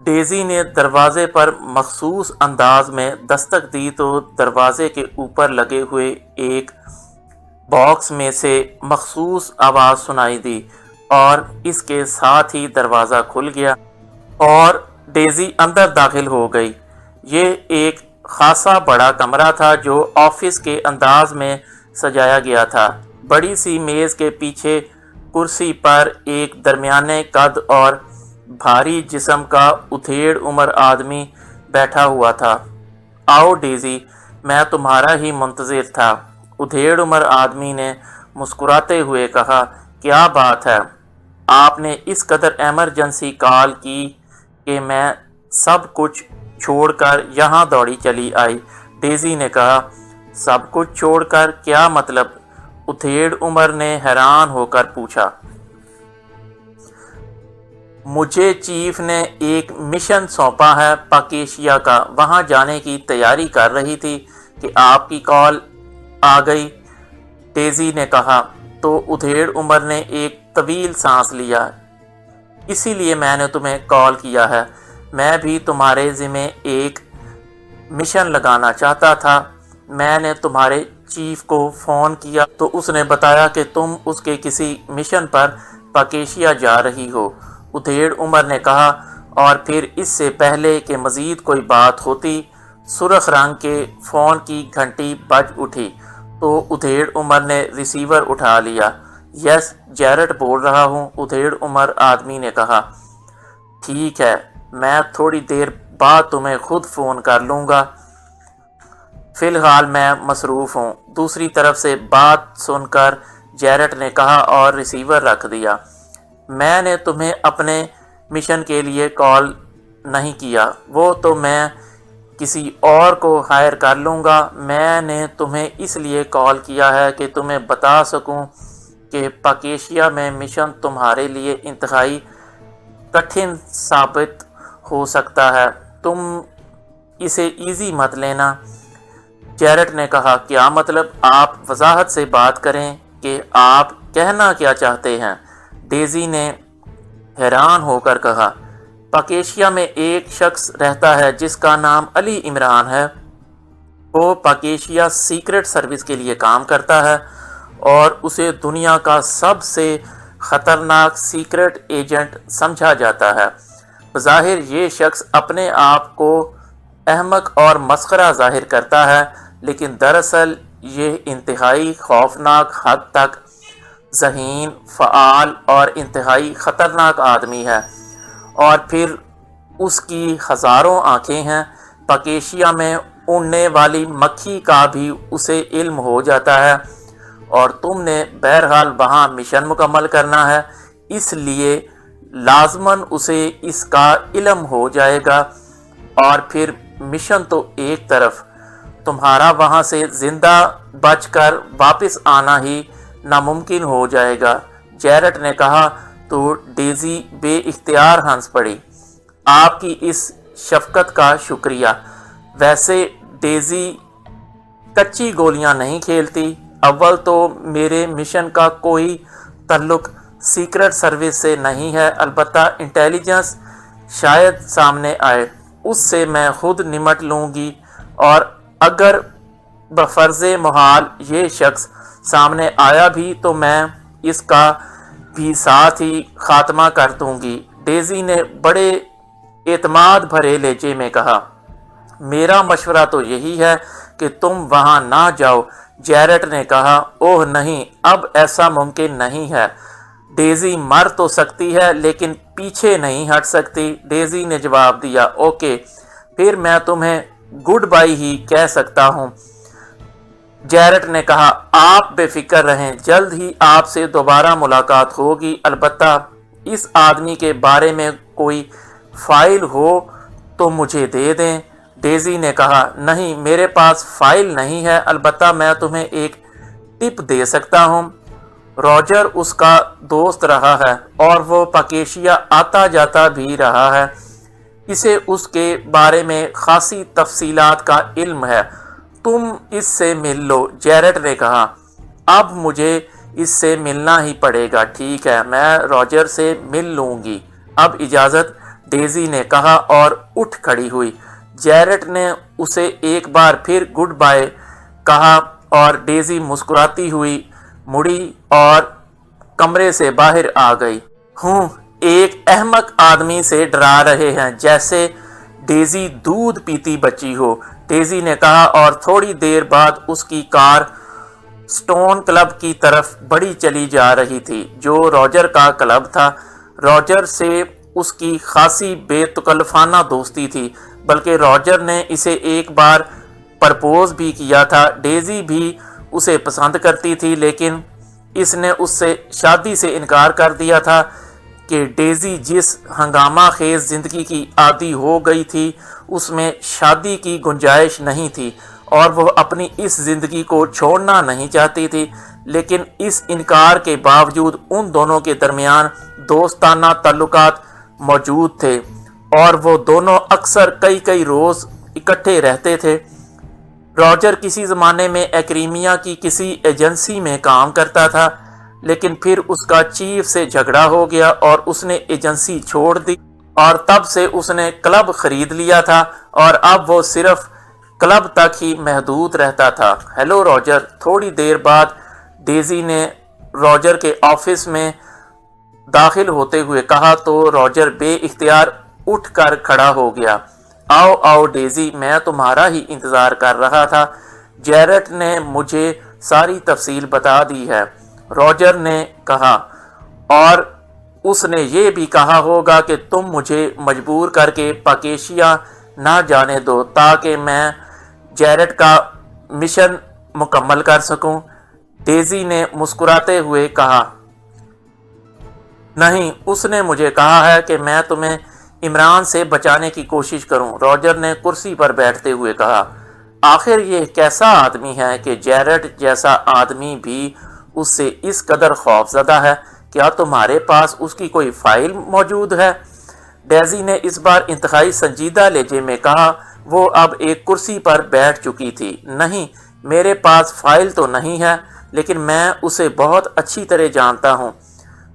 Dizzy نے دروازے پر مخصوص انداز میں دستک دی تو دروازے کے اوپر لگے ہوئے ایک باکس میں سے مخصوص آواز سنائی دی اور اس کے ساتھ ہی دروازہ کھل گیا اور ڈیزی اندر داخل ہو گئی۔ یہ ایک خاصا بڑا کمرہ تھا جو آفس کے انداز میں سجایا گیا تھا۔ بڑی سی میز کے پیچھے کرسی پر ایک درمیانے قد اور بھاری جسم کا اتھیڑ عمر آدمی بیٹھا ہوا تھا۔ آؤ ڈیزی، میں تمہارا ہی منتظر تھا، اتھیڑ عمر آدمی نے مسکراتے ہوئے کہا۔ کیا بات ہے، آپ نے اس قدر ایمرجنسی کال کی کہ میں سب کچھ چھوڑ کر یہاں دوڑی چلی آئی۔ ڈیزی نے کہا۔ سب کچھ چھوڑ کر کیا مطلب؟ اتھیڑ عمر نے حیران ہو کر پوچھا۔ مجھے چیف نے ایک مشن سونپا ہے پاکیشیا کا، وہاں جانے کی تیاری کر رہی تھی کہ آپ کی کال آ گئی، ڈیزی نے کہا۔ تو اتھیڑ عمر نے ایک طویل سانس لیا۔ اسی لیے میں نے تمہیں کال کیا ہے، میں بھی تمہارے ذمہ ایک مشن لگانا چاہتا تھا۔ میں نے تمہارے چیف کو فون کیا تو اس نے بتایا کہ تم اس کے کسی مشن پر پاکیشیا جا رہی ہو، اتھیڑ عمر نے کہا۔ اور پھر اس سے پہلے کہ مزید کوئی بات ہوتی، سرخ رنگ کے فون کی گھنٹی بج اٹھی تو اتھیڑ عمر نے ریسیور اٹھا لیا۔ یس، جیرٹ بول رہا ہوں، اتھیڑ عمر آدمی نے کہا۔ ٹھیک ہے، میں تھوڑی دیر بعد تمہیں خود فون کر لوں گا، فی الحال میں مصروف ہوں۔ دوسری طرف سے بات سن کر جیرٹ نے کہا اور ریسیور رکھ دیا۔ میں نے تمہیں اپنے مشن کے لیے کال نہیں کیا، وہ تو میں کسی اور کو ہائر کر لوں گا۔ میں نے تمہیں اس لیے کال کیا ہے کہ تمہیں بتا سکوں کہ پاکیشیا میں مشن تمہارے لیے انتہائی کٹھن ثابت ہو سکتا ہے، تم اسے ایزی مت لینا۔ جیرٹ نے کہا۔ کیا مطلب؟ آپ وضاحت سے بات کریں کہ آپ کہنا کیا چاہتے ہیں، ڈیزی نے حیران ہو کر کہا۔ پاکیشیا میں ایک شخص رہتا ہے جس کا نام علی عمران ہے، وہ پاکیشیا سیکرٹ سروس کے لیے کام کرتا ہے اور اسے دنیا کا سب سے خطرناک سیکرٹ ایجنٹ سمجھا جاتا ہے۔ بظاہر یہ شخص اپنے آپ کو احمق اور مسخرہ ظاہر کرتا ہے، لیکن دراصل یہ انتہائی خوفناک حد تک ذہین، فعال اور انتہائی خطرناک آدمی ہے۔ اور پھر اس کی ہزاروں آنکھیں ہیں۔ پاکیشیا میں اڑنے والی مکھی کا بھی اسے علم ہو جاتا ہے، اور تم نے بہرحال وہاں مشن مکمل کرنا ہے، اس لیے لازماً اسے اس کا علم ہو جائے گا۔ اور پھر مشن تو ایک طرف، تمہارا وہاں سے زندہ بچ کر واپس آنا ہی ناممکن ہو جائے گا، جیرٹ نے کہا۔ تو ڈیزی بے اختیار ہنس پڑی۔ آپ کی اس شفقت کا شکریہ۔ ویسے ڈیزی کچی گولیاں نہیں کھیلتی، اول تو میرے مشن کا کوئی تعلق سیکرٹ سروس سے نہیں ہے، البتہ انٹیلیجنس شاید سامنے آئے، اس سے میں خود نمٹ لوں گی، اور اگر بفرض محال یہ شخص سامنے آیا بھی تو میں اس کا بھی ساتھ ہی خاتمہ کر دوں گی، ڈیزی نے بڑے اعتماد بھرے لہجے میں کہا۔ میرا مشورہ تو یہی ہے کہ تم وہاں نہ جاؤ، جیرٹ نے کہا۔ اوہ نہیں، اب ایسا ممکن نہیں ہے، ڈیزی مر تو سکتی ہے لیکن پیچھے نہیں ہٹ سکتی، ڈیزی نے جواب دیا۔ اوکے، پھر میں تمہیں گڈ بائی ہی کہہ سکتا ہوں، جیرٹ نے کہا۔ آپ بے فکر رہیں، جلد ہی آپ سے دوبارہ ملاقات ہوگی، البتہ اس آدمی کے بارے میں کوئی فائل ہو تو مجھے دے دیں، ڈیزی نے کہا۔ نہیں، میرے پاس فائل نہیں ہے، البتہ میں تمہیں ایک ٹپ دے سکتا ہوں۔ راجر اس کا دوست رہا ہے اور وہ پاکیشیا آتا جاتا بھی رہا ہے، اسے اس کے بارے میں خاصی تفصیلات کا علم ہے، تم اس سے مل لو، جیرٹ نے کہا۔ اب مجھے اس سے ملنا ہی پڑے گا، ٹھیک ہے، میں راجر سے مل لوں گی، اب اجازت، ڈیزی نے کہا اور اٹھ کھڑی ہوئی۔ جیرٹ نے اسے ایک بار پھر گڈ بائے کہا اور ڈیزی مسکراتی ہوئی مڑی اور کمرے سے باہر آ گئی۔ ہوں ایک احمق آدمی سے ڈرا رہے ہیں جیسے ڈیزی دودھ پیتی بچی ہو، ڈیزی نے کہا اور تھوڑی دیر بعد اس کی کار سٹون کلب کی طرف بڑھی چلی جا رہی تھی جو راجر کا کلب تھا۔ راجر سے اس کی خاصی بے تکلفانہ دوستی تھی، بلکہ راجر نے اسے ایک بار پرپوز بھی کیا تھا۔ ڈیزی بھی اسے پسند کرتی تھی لیکن اس نے اس سے شادی سے انکار کر دیا تھا کہ ڈیزی جس ہنگامہ خیز زندگی کی عادی ہو گئی تھی اس میں شادی کی گنجائش نہیں تھی اور وہ اپنی اس زندگی کو چھوڑنا نہیں چاہتی تھی، لیکن اس انکار کے باوجود ان دونوں کے درمیان دوستانہ تعلقات موجود تھے اور وہ دونوں اکثر کئی روز اکٹھے رہتے تھے۔ راجر کسی زمانے میں ایکریمیا کی کسی ایجنسی میں کام کرتا تھا، لیکن پھر اس کا چیف سے جھگڑا ہو گیا اور اس نے ایجنسی چھوڑ دی اور تب سے اس نے کلب خرید لیا تھا اور اب وہ صرف کلب تک ہی محدود رہتا تھا۔ ہیلو راجر، تھوڑی دیر بعد ڈیزی نے راجر کے آفس میں داخل ہوتے ہوئے کہا تو راجر بے اختیار اٹھ کر کھڑا ہو گیا۔ آؤ آؤ ڈیزی، میں تمہارا ہی انتظار کر رہا تھا، جیرٹ نے مجھے ساری تفصیل بتا دی ہے، راجر نے کہا، اور اس نے یہ بھی کہا ہوگا کہ تم مجھے مجبور کر کے پاکیشیا نہ جانے دو تاکہ میں جیرٹ کا مشن مکمل کر سکوں۔ ڈیزی نے مسکراتے ہوئے کہا، نہیں، اس نے مجھے کہا ہے کہ میں تمہیں عمران سے بچانے کی کوشش کروں۔ راجر نے کرسی پر بیٹھتے ہوئے کہا، آخر یہ کیسا آدمی ہے کہ جیرٹ جیسا آدمی بھی اس سے اس قدر خوف زدہ ہے؟ کیا تمہارے پاس اس کی کوئی فائل موجود ہے؟ ڈیزی نے اس بار انتہائی سنجیدہ لہجے میں کہا، وہ اب ایک کرسی پر بیٹھ چکی تھی۔ نہیں، میرے پاس فائل تو نہیں ہے، لیکن میں اسے بہت اچھی طرح جانتا ہوں،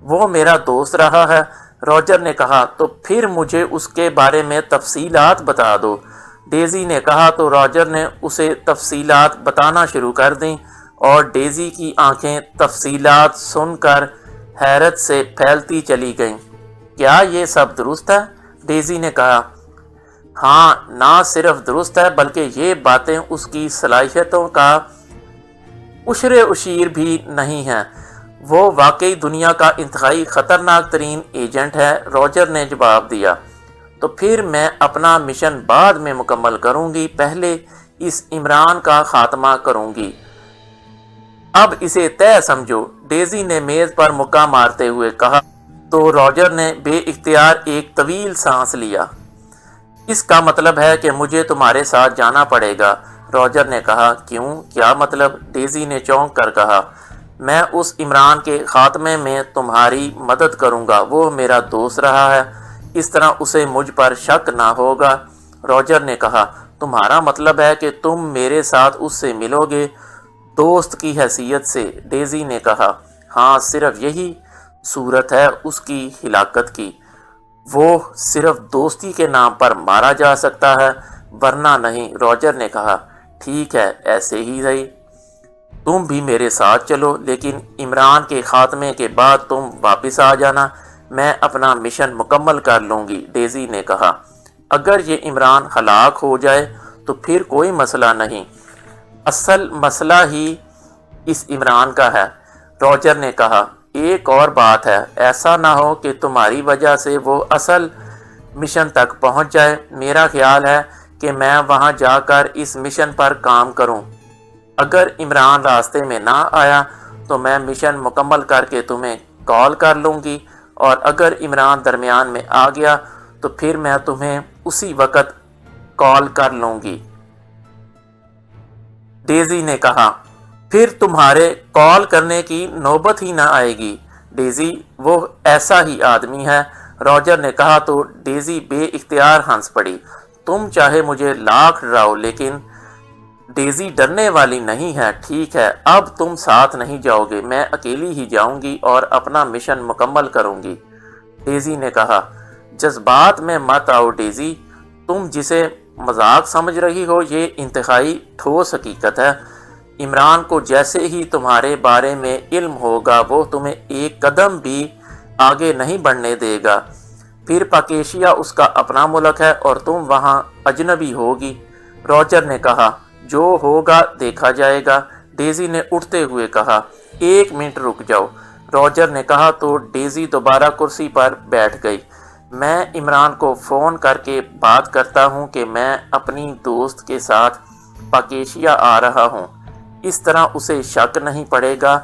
وہ میرا دوست رہا ہے۔ راجر نے کہا، تو پھر مجھے اس کے بارے میں تفصیلات بتا دو۔ ڈیزی نے کہا تو راجر نے اسے تفصیلات بتانا شروع کر دیں اور ڈیزی کی آنکھیں تفصیلات سن کر حیرت سے پھیلتی چلی گئیں۔ کیا یہ سب درست ہے؟ ڈیزی نے کہا، ہاں، نہ صرف درست ہے بلکہ یہ باتیں اس کی صلاحیتوں کا عشر اشیر بھی نہیں ہیں، وہ واقعی دنیا کا انتہائی خطرناک ترین ایجنٹ ہے۔ راجر نے جواب دیا، تو پھر میں اپنا مشن بعد میں مکمل کروں گی، پہلے اس عمران کا خاتمہ کروں گی، اب اسے طے سمجھو۔ ڈیزی نے میز پر مکہ مارتے ہوئے کہا تو راجر نے بے اختیار ایک طویل سانس لیا۔ اس کا مطلب ہے کہ مجھے تمہارے ساتھ جانا پڑے گا، راجر نے کہا۔ کیوں؟ کیا مطلب؟ ڈیزی نے چونک کر کہا، میں اس عمران کے خاتمے میں تمہاری مدد کروں گا، وہ میرا دوست رہا ہے، اس طرح اسے مجھ پر شک نہ ہوگا۔ راجر نے کہا، تمہارا مطلب ہے کہ تم میرے ساتھ اس سے ملو گے دوست کی حیثیت سے؟ ڈیزی نے کہا، ہاں، صرف یہی صورت ہے اس کی ہلاکت کی، وہ صرف دوستی کے نام پر مارا جا سکتا ہے ورنہ نہیں۔ راجر نے کہا، ٹھیک ہے، ایسے ہی صحیح، تم بھی میرے ساتھ چلو، لیکن عمران کے خاتمے کے بعد تم واپس آ جانا، میں اپنا مشن مکمل کر لوں گی۔ ڈیزی نے کہا، اگر یہ عمران ہلاک ہو جائے تو پھر کوئی مسئلہ نہیں، اصل مسئلہ ہی اس عمران کا ہے۔ راجر نے کہا، ایک اور بات ہے، ایسا نہ ہو کہ تمہاری وجہ سے وہ اصل مشن تک پہنچ جائے۔ میرا خیال ہے کہ میں وہاں جا کر اس مشن پر کام کروں، اگر عمران راستے میں نہ آیا تو میں مشن مکمل کر کے تمہیں کال کر لوں گی، اور اگر عمران درمیان میں آ گیا تو پھر میں تمہیں اسی وقت کال کر لوں گی۔ ڈیزی نے کہا، پھر تمہارے کال کرنے کی نوبت ہی نہ آئے گی۔ ڈیزی وہ ایسا ہی آدمی ہے، راجر نے کہا تو ڈیزی بے اختیار ہنس پڑی۔ تم چاہے مجھے لاکھ ڈراؤ لیکن ڈیزی ڈرنے والی نہیں ہے۔ ٹھیک ہے، اب تم ساتھ نہیں جاؤ گے، میں اکیلی ہی جاؤں گی اور اپنا مشن مکمل کروں گی۔ ڈیزی نے کہا، جذبات میں مت آؤ ڈیزی، تم جسے مذاق سمجھ رہی ہو یہ انتہائی ٹھوس حقیقت ہے۔ عمران کو جیسے ہی تمہارے بارے میں علم ہوگا وہ تمہیں ایک قدم بھی آگے نہیں بڑھنے دے گا۔ پھر پاکیشیا اس کا اپنا ملک ہے اور تم وہاں اجنبی ہوگی۔ روجر نے کہا، جو ہوگا دیکھا جائے گا۔ ڈیزی نے اٹھتے ہوئے کہا، 1 منٹ رک جاؤ۔ روجر نے کہا تو ڈیزی دوبارہ کرسی پر بیٹھ گئی۔ میں عمران کو فون کر کے بات کرتا ہوں کہ میں اپنی دوست کے ساتھ پاکیشیا آ رہا ہوں، اس طرح اسے شک نہیں پڑے گا،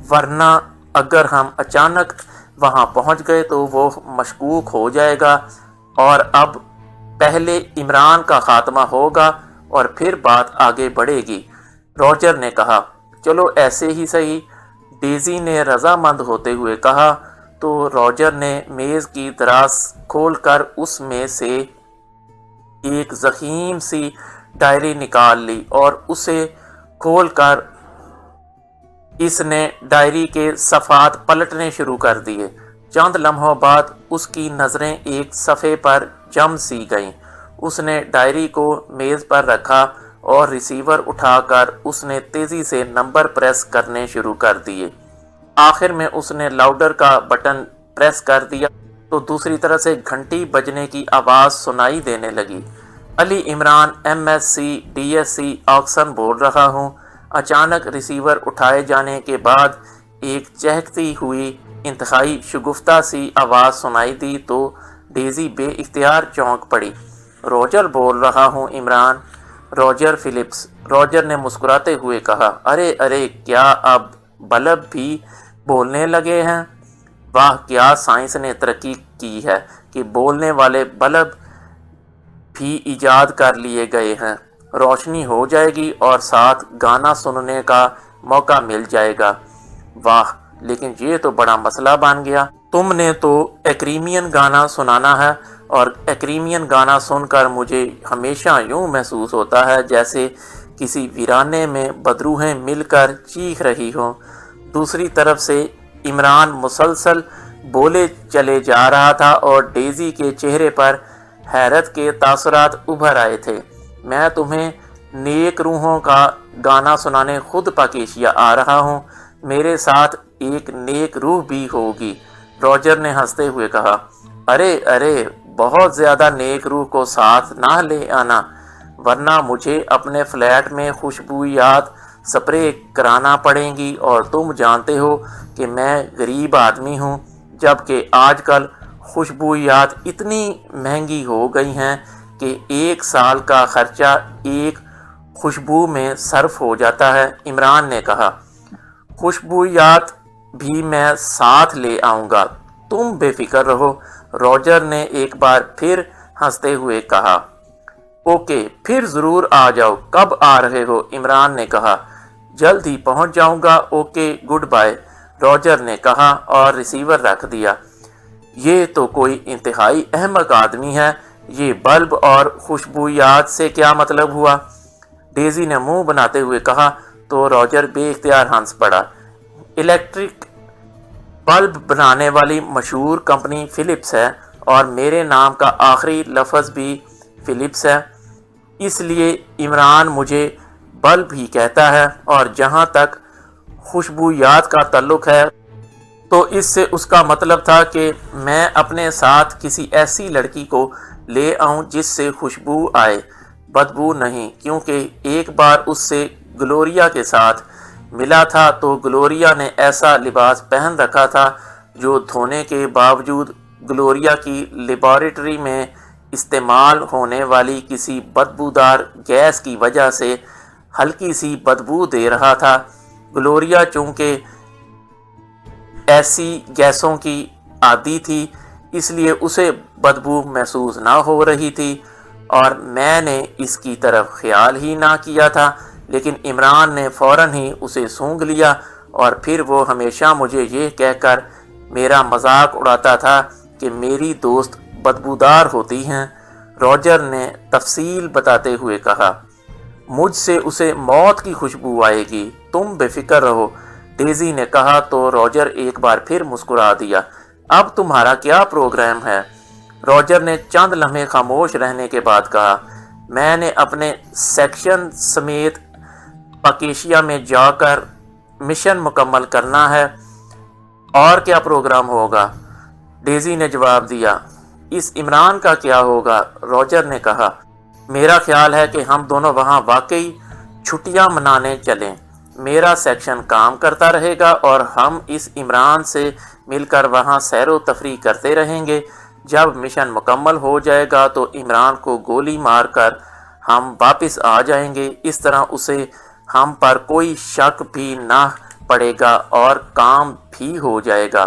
ورنہ اگر ہم اچانک وہاں پہنچ گئے تو وہ مشکوک ہو جائے گا، اور اب پہلے عمران کا خاتمہ ہوگا اور پھر بات آگے بڑھے گی۔ روجر نے کہا، چلو ایسے ہی صحیح۔ ڈیزی نے رضامند ہوتے ہوئے کہا تو روجر نے میز کی دراز کھول کر اس میں سے ایک ضخیم سی ڈائری نکال لی اور اسے کھول کر اس نے ڈائری کے صفحات پلٹنے شروع کر دیے۔ چند لمحوں بعد اس کی نظریں ایک صفحے پر جم سی گئیں۔ اس نے ڈائری کو میز پر رکھا اور ریسیور اٹھا کر اس نے تیزی سے نمبر پریس کرنے شروع کر دیے۔ آخر میں اس نے لاؤڈر کا بٹن پریس کر دیا تو دوسری طرف سے گھنٹی بجنے کی آواز سنائی دینے لگی۔ علی عمران MSc DSc آکسن بول رہا ہوں۔ اچانک ریسیور اٹھائے جانے کے بعد ایک چہکتی ہوئی انتہائی شگفتہ سی آواز سنائی دی تو ڈیزی بے اختیار چونک پڑی۔ روجر بول رہا ہوں عمران، روجر فلپس۔ روجر نے مسکراتے ہوئے کہا، ارے کیا اب بلب بھی بولنے لگے ہیں؟ واہ، کیا سائنس نے ترقی کی ہے کہ بولنے والے بلب بھی ایجاد کر لیے گئے ہیں۔ روشنی ہو جائے گی اور ساتھ گانا سننے کا موقع مل جائے گا۔ واہ، لیکن یہ تو بڑا مسئلہ بن گیا۔ تم نے تو ایکریمین گانا سنانا ہے، اور ایکریمین گانا سن کر مجھے ہمیشہ یوں محسوس ہوتا ہے جیسے کسی ویرانے میں بدروحیں مل کر چیخ رہی ہوں۔ دوسری طرف سے عمران مسلسل بولے چلے جا رہا تھا اور ڈیزی کے چہرے پر حیرت کے تاثرات ابھر آئے تھے۔ میں تمہیں نیک روحوں کا گانا سنانے خود پاکیشیا آ رہا ہوں، میرے ساتھ ایک نیک روح بھی ہوگی۔ روجر نے ہنستے ہوئے کہا، ارے بہت زیادہ نیک روح کو ساتھ نہ لے آنا، ورنہ مجھے اپنے فلیٹ میں خوشبویات سپرے کرانا پڑیں گی، اور تم جانتے ہو کہ میں غریب آدمی ہوں، جبکہ آج کل خوشبویات اتنی مہنگی ہو گئی ہیں کہ 1 سال کا خرچہ ایک خوشبو میں صرف ہو جاتا ہے۔ عمران نے کہا، خوشبویات بھی میں ساتھ لے آؤں گا، تم بے فکر رہو۔ روجر نے ایک بار پھر ہنستے ہوئے کہا، اوکے، پھر ضرور آ جاؤ۔ کب آ رہے ہو؟ عمران نے کہا، جلد ہی پہنچ جاؤں گا، اوکے، گڈ بائے، روجر نے کہا اور ریسیور رکھ دیا۔ یہ تو کوئی انتہائی احمق آدمی ہے، یہ بلب اور خوشبویات سے کیا مطلب ہوا؟ ڈیزی نے منہ بناتے ہوئے کہا تو روجر بے اختیار ہنس پڑا۔ الیکٹرک بلب بنانے والی مشہور کمپنی فلپس ہے، اور میرے نام کا آخری لفظ بھی فلپس ہے، اس لیے عمران مجھے بلب ہی کہتا ہے، اور جہاں تک خوشبویات کا تعلق ہے تو اس سے اس کا مطلب تھا کہ میں اپنے ساتھ کسی ایسی لڑکی کو لے آؤں جس سے خوشبو آئے، بدبو نہیں، کیونکہ ایک بار اس سے گلوریا کے ساتھ ملا تھا تو گلوریا نے ایسا لباس پہن رکھا تھا جو دھونے کے باوجود گلوریا کی لیبارٹری میں استعمال ہونے والی کسی بدبودار گیس کی وجہ سے ہلکی سی بدبو دے رہا تھا۔ گلوریا چونکہ ایسی گیسوں کی عادی تھی، اس لیے اسے بدبو محسوس نہ ہو رہی تھی، اور میں نے اس کی طرف خیال ہی نہ کیا تھا، لیکن عمران نے فوراً ہی اسے سونگھ لیا، اور پھر وہ ہمیشہ مجھے یہ کہہ کر میرا مذاق اڑاتا تھا کہ میری دوست بدبودار ہوتی ہیں۔ روجر نے تفصیل بتاتے ہوئے کہا، مجھ سے اسے موت کی خوشبو آئے گی، تم بے فکر رہو۔ ڈیزی نے کہا تو روجر ایک بار پھر مسکرا دیا۔ اب تمہارا کیا پروگرام ہے؟ روجر نے چند لمحے خاموش رہنے کے بعد کہا، میں نے اپنے سیکشن سمیت پاکیشیا میں جا کر مشن مکمل کرنا ہے۔ اور کیا پروگرام ہوگا؟ ڈیزی نے جواب دیا۔ اس عمران کا کیا ہوگا؟ روجر نے کہا، میرا خیال ہے کہ ہم دونوں وہاں واقعی چھٹیاں منانے چلیں۔ میرا سیکشن کام کرتا رہے گا اور ہم اس عمران سے مل کر وہاں سیر و تفریح کرتے رہیں گے۔ جب مشن مکمل ہو جائے گا تو عمران کو گولی مار کر ہم واپس آ جائیں گے۔ اس طرح اسے ہم پر کوئی شک بھی نہ پڑے گا اور کام بھی ہو جائے گا۔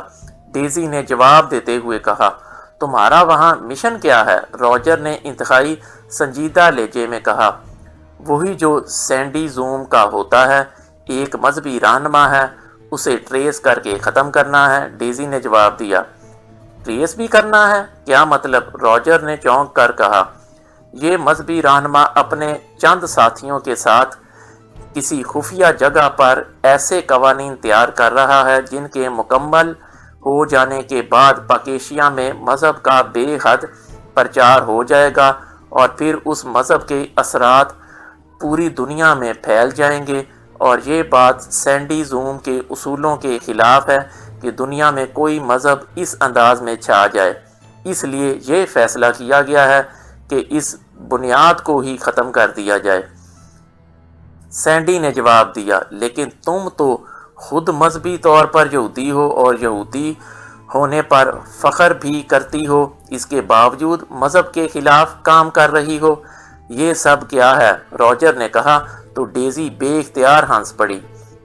ڈیزی نے جواب دیتے ہوئے کہا، تمہارا وہاں مشن کیا ہے؟ روجر نے انتہائی سنجیدہ لہجے میں کہا، وہی جو سینڈی زوم کا ہوتا ہے، ایک مذہبی رہنما ہے، اسے ٹریس کر کے ختم کرنا ہے۔ ڈیزی نے جواب دیا، ٹریس بھی کرنا ہے؟ کیا مطلب؟ روجر نے چونک کر کہا، یہ مذہبی رہنما اپنے چند ساتھیوں کے ساتھ کسی خفیہ جگہ پر ایسے قوانین تیار کر رہا ہے جن کے مکمل ہو جانے کے بعد پاکیشیا میں مذہب کا بے حد پرچار ہو جائے گا اور پھر اس مذہب کے اثرات پوری دنیا میں پھیل جائیں گے، اور یہ بات سینڈی زوم کے اصولوں کے خلاف ہے کہ دنیا میں کوئی مذہب اس انداز میں چھا جائے۔ اس لیے یہ فیصلہ کیا گیا ہے کہ اس بنیاد کو ہی ختم کر دیا جائے۔ سینڈی نے جواب دیا، لیکن تم تو خود مذہبی طور پر یہودی ہو اور یہودی ہونے پر فخر بھی کرتی ہو، اس کے باوجود مذہب کے خلاف کام کر رہی ہو، یہ سب کیا ہے؟ روجر نے کہا تو ڈیزی بے اختیار ہنس پڑی۔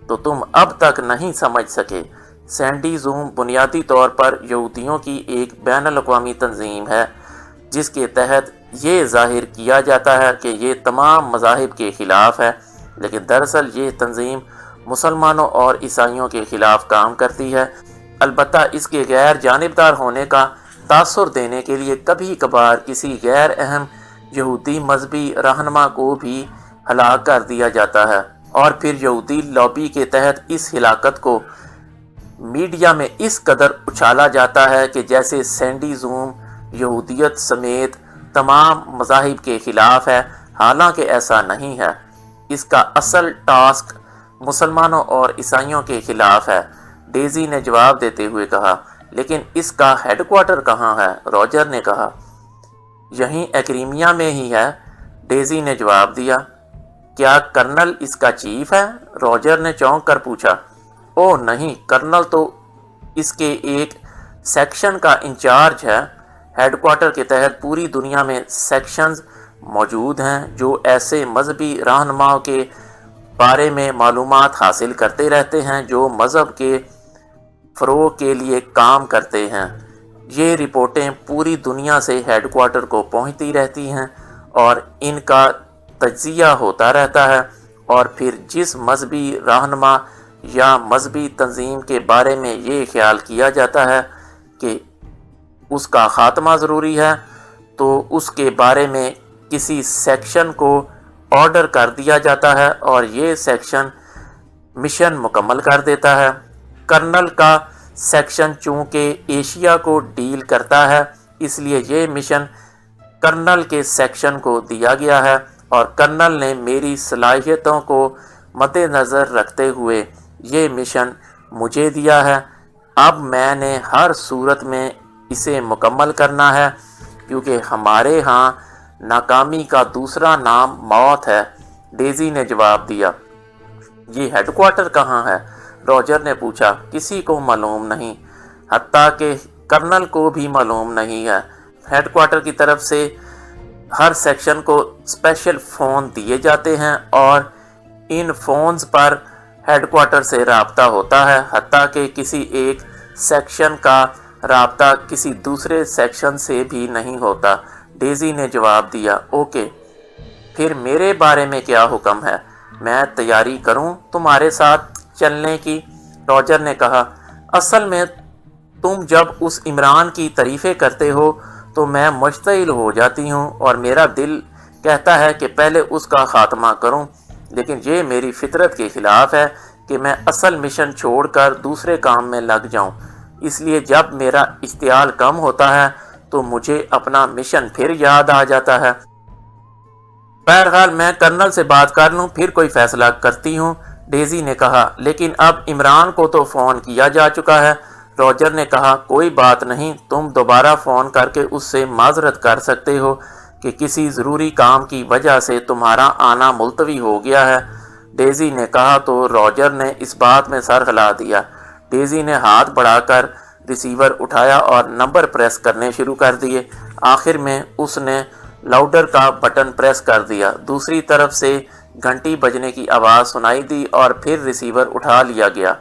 تو تم اب تک نہیں سمجھ سکے، سینڈی زوم بنیادی طور پر یہودیوں کی ایک بین الاقوامی تنظیم ہے جس کے تحت یہ ظاہر کیا جاتا ہے کہ یہ تمام مذاہب کے خلاف ہے، لیکن دراصل یہ تنظیم مسلمانوں اور عیسائیوں کے خلاف کام کرتی ہے۔ البتہ اس کے غیر جانبدار ہونے کا تاثر دینے کے لیے کبھی کبھار کسی غیر اہم یہودی مذہبی رہنما کو بھی ہلاک کر دیا جاتا ہے، اور پھر یہودی لابی کے تحت اس ہلاکت کو میڈیا میں اس قدر اچھالا جاتا ہے کہ جیسے سینڈی زوم یہودیت سمیت تمام مذاہب کے خلاف ہے، حالانکہ ایسا نہیں ہے۔ اس کا اصل ٹاسک مسلمانوں اور عیسائیوں کے خلاف ہے۔ ڈیزی نے جواب دیتے ہوئے کہا، لیکن اس کا ہیڈ کوارٹر کہاں ہے؟ روجر نے کہا، یہیں ایکریمیا میں ہی ہے۔ ڈیزی نے جواب دیا، کیا کرنل اس کا چیف ہے؟ روجر نے چونک کر پوچھا، او نہیں، کرنل تو اس کے ایک سیکشن کا انچارج ہے۔ ہیڈ کوارٹر کے تحت پوری دنیا میں سیکشنز موجود ہیں جو ایسے مذہبی رہنماؤں کے بارے میں معلومات حاصل کرتے رہتے ہیں جو مذہب کے فروغ کے لیے کام کرتے ہیں۔ یہ رپورٹیں پوری دنیا سے ہیڈ کوارٹر کو پہنچتی رہتی ہیں اور ان کا تجزیہ ہوتا رہتا ہے، اور پھر جس مذہبی رہنما یا مذہبی تنظیم کے بارے میں یہ خیال کیا جاتا ہے کہ اس کا خاتمہ ضروری ہے تو اس کے بارے میں کسی سیکشن کو آرڈر کر دیا جاتا ہے اور یہ سیکشن مشن مکمل کر دیتا ہے۔ کرنل کا سیکشن چونکہ ایشیا کو ڈیل کرتا ہے، اس لیے یہ مشن کرنل کے سیکشن کو دیا گیا ہے، اور کرنل نے میری صلاحیتوں کو مد نظر رکھتے ہوئے یہ مشن مجھے دیا ہے۔ اب میں نے ہر صورت میں اسے مکمل کرنا ہے، کیونکہ ہمارے ہاں ناکامی کا دوسرا نام موت ہے۔ ڈیزی نے جواب دیا، یہ ہیڈ کوارٹر کہاں ہے؟ روجر نے پوچھا۔ کسی کو معلوم نہیں، حتیٰ کہ کرنل کو بھی معلوم نہیں ہے۔ ہیڈ کوارٹر کی طرف سے ہر سیکشن کو اسپیشل فون دیے جاتے ہیں اور ان فونز پر ہیڈ کوارٹر سے رابطہ ہوتا ہے، حتیٰ کہ کسی ایک سیکشن کا رابطہ کسی دوسرے سیکشن سے بھی نہیں ہوتا۔ ڈیزی نے جواب دیا، اوکے، پھر میرے بارے میں کیا حکم ہے؟ میں تیاری کروں تمہارے ساتھ چلنے کی؟ روجر نے کہا، اصل میں تم جب اس عمران کی تعریفیں کرتے ہو تو میں مشتعل ہو جاتی ہوں اور میرا دل کہتا ہے کہ پہلے اس کا خاتمہ کروں، لیکن یہ میری فطرت کے خلاف ہے کہ میں اصل مشن چھوڑ کر دوسرے کام میں لگ جاؤں۔ اس لیے جب میرا اشتعال کم ہوتا ہے تو مجھے اپنا مشن پھر یاد آ جاتا ہے۔ بہرحال میں کرنل سے بات کر لوں، پھر کوئی فیصلہ کرتی ہوں، ڈیزی نے کہا۔ لیکن اب عمران کو تو فون کیا جا چکا ہے، راجر نے کہا۔ کوئی بات نہیں، تم دوبارہ فون کر کے اس سے معذرت کر سکتے ہو کہ کسی ضروری کام کی وجہ سے تمہارا آنا ملتوی ہو گیا ہے، ڈیزی نے کہا تو راجر نے اس بات میں سر ہلا دیا۔ ڈیزی نے ہاتھ بڑھا کر ریسیور اٹھایا اور نمبر پریس کرنے شروع کر دیے۔ آخر میں اس نے لاؤڈر کا بٹن پریس کر دیا، دوسری طرف سے گھنٹی بجنے کی آواز سنائی دی اور پھر ریسیور اٹھا لیا گیا۔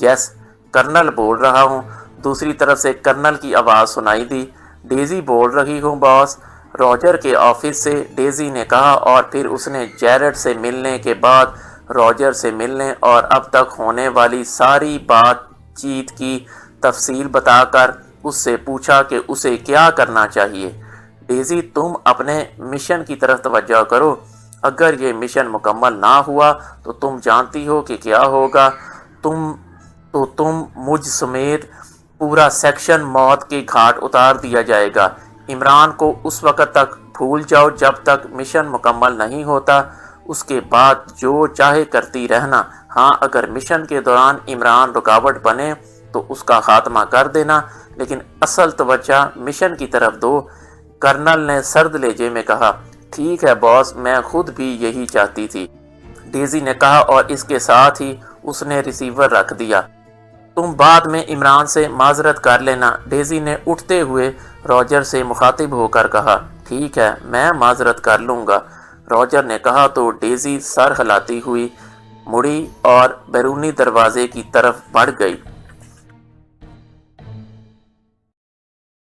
یس، کرنل بول رہا ہوں، دوسری طرف سے کرنل کی آواز سنائی دی۔ ڈیزی بول رہی ہوں باس، راجر کے آفس سے، ڈیزی نے کہا، اور پھر اس نے جیرڈ سے ملنے کے بعد راجر سے ملنے اور اب تک ہونے والی ساری بات چیت کی تفصیل بتا کر اس سے پوچھا کہ اسے کیا کرنا چاہیے۔ ڈیزی، تم اپنے مشن کی طرف توجہ کرو، اگر یہ مشن مکمل نہ ہوا تو تم جانتی ہو کہ کیا ہوگا، تم مجھ سمیت پورا سیکشن موت کے گھاٹ اتار دیا جائے گا۔ عمران کو اس وقت تک بھول جاؤ جب تک مشن مکمل نہیں ہوتا، اس کے بعد جو چاہے کرتی رہنا۔ ہاں، اگر مشن کے دوران عمران رکاوٹ بنے تو اس کا خاتمہ کر دینا، لیکن اصل توجہ مشن کی طرف دو، کرنل نے سرد لہجے میں کہا۔ ٹھیک ہے باس، میں خود بھی یہی چاہتی تھی، ڈیزی نے کہا، اور اس کے ساتھ ہی اس نے ریسیور رکھ دیا۔ تم بعد میں عمران سے معذرت کر لینا، ڈیزی نے اٹھتے ہوئے راجر سے مخاطب ہو کر کہا۔ ٹھیک ہے، میں معذرت کر لوں گا، راجر نے کہا تو ڈیزی سر ہلاتی ہوئی مڑی اور بیرونی دروازے کی طرف بڑھ گئی۔